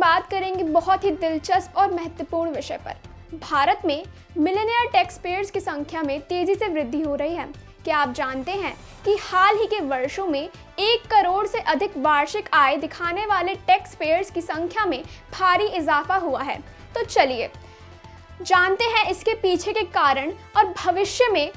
बात करेंगे बहुत ही दिलचस्प और महत्वपूर्ण विषय पर। भारत में मिलियनेयर टैक्स पेयर्स की संख्या में तेजी से वृद्धि हो रही है। क्या आप जानते हैं कि हाल ही के वर्षों में 1 करोड़ से अधिक वार्षिक आय दिखाने वाले टैक्स पेयर्स की संख्या में भारी इजाफा हुआ है। तो चलिए जानते हैं इसके पीछे के कारण और भविष्य में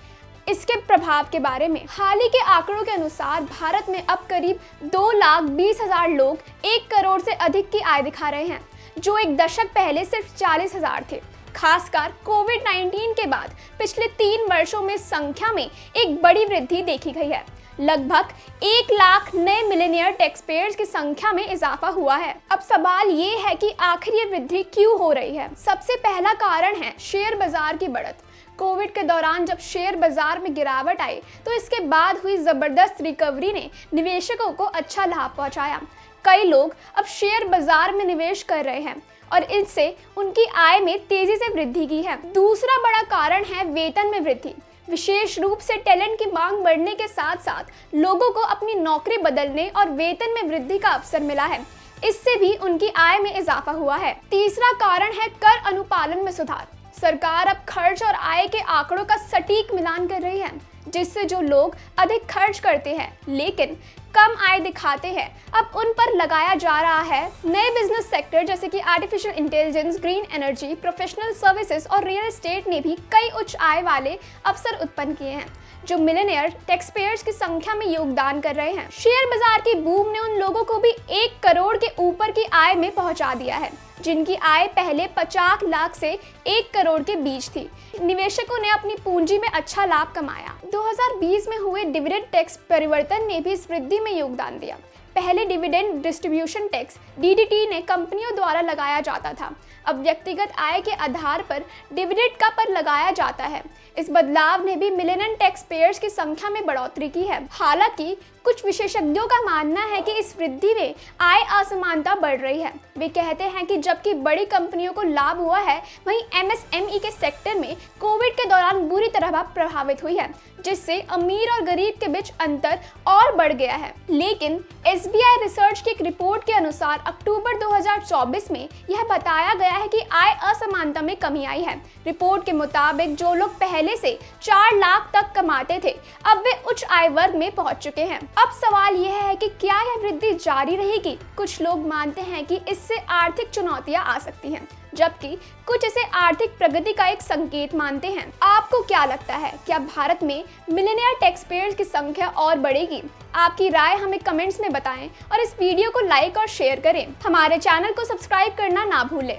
इसके प्रभाव के बारे में। हाल ही के आंकड़ों के अनुसार भारत में अब करीब 2,20,000 लोग 1 करोड़ से अधिक की आय दिखा रहे हैं, जो एक दशक पहले सिर्फ 40,000 थे। खासकर कोविड-19 के बाद पिछले 3 वर्षों में संख्या में एक बड़ी वृद्धि देखी गई है। लगभग 1 लाख नए मिलियनेयर टैक्स पेयर्स की संख्या में इजाफा हुआ है। अब सवाल ये है कि आखिर ये वृद्धि क्यों हो रही है। सबसे पहला कारण है शेयर बाजार की बढ़त। कोविड के दौरान जब शेयर बाजार में गिरावट आई तो इसके बाद हुई जबरदस्त रिकवरी ने निवेशकों को अच्छा लाभ पहुंचाया। कई लोग अब शेयर बाजार में निवेश कर रहे हैं और इससे उनकी आय में तेजी से वृद्धि की है। दूसरा बड़ा कारण है वेतन में वृद्धि। विशेष रूप से टैलेंट की मांग बढ़ने के साथ साथ लोगों को अपनी नौकरी बदलने और वेतन में वृद्धि का अवसर मिला है। इससे भी उनकी आय में इजाफा हुआ है। तीसरा कारण है कर अनुपालन में सुधार। सरकार अब खर्च और आय के आंकड़ों का सटीक मिलान कर रही है, जिससे जो लोग अधिक खर्च करते हैं लेकिन कम आय दिखाते हैं, अब उन पर लगाया जा रहा है। नए बिजनेस सेक्टर जैसे कि artificial intelligence, green energy, professional services और रियल एस्टेट ने भी कई उच्च आय वाले अवसर उत्पन्न किए हैं, जो मिलियनेयर टैक्स पेयर्स की संख्या में योगदान कर रहे हैं। शेयर बाजार की बूम ने उन लोगों को भी 1 करोड़ के ऊपर की आय में पहुंचा दिया है, जिनकी आय पहले 50 लाख से 1 करोड़ के बीच थी। निवेशकों ने अपनी पूंजी में अच्छा लाभ कमाया। 2020 में हुए डिविडेंड टैक्स परिवर्तन ने भी इस वृद्धि में योगदान दिया। पहले डिविडेंड डिस्ट्रीब्यूशन टैक्स डीडीटी ने कंपनियों द्वारा लगाया जाता था, अब व्यक्तिगत आय के आधार पर डिविडेंड का कर लगाया जाता है। इस बदलाव ने भी मिलियनेयर टैक्स पेयर्स की संख्या में बढ़ोतरी की है। हालांकि कुछ विशेषज्ञों का मानना है कि इस वृद्धि में आय असमानता बढ़ रही है। वे कहते हैं कि जबकि बड़ी कंपनियों को लाभ हुआ है, वहीं एमएसएमई के सेक्टर में कोविड के दौरान बुरी तरह प्रभावित हुई है, जिससे अमीर और गरीब के बीच अंतर और बढ़ गया है। लेकिन एसबीआई रिसर्च की एक रिपोर्ट के अनुसार अक्टूबर 2024 में यह बताया गया है कि आय असमानता में कमी आई है। रिपोर्ट के मुताबिक जो लोग पहले से 4 लाख तक कमाते थे, अब वे उच्च आय वर्ग में पहुंच चुके हैं। अब सवाल यह है कि क्या यह वृद्धि जारी रहेगी। कुछ लोग मानते हैं कि इससे आर्थिक चुनौतियां आ सकती हैं, जबकि कुछ इसे आर्थिक प्रगति का एक संकेत मानते हैं। आपको क्या लगता है, क्या भारत में मिलियनेयर टैक्स पेयर्स की संख्या और बढ़ेगी? आपकी राय हमें कमेंट्स में बताएं और इस वीडियो को लाइक और शेयर करें। हमारे चैनल को सब्सक्राइब करना ना भूलें।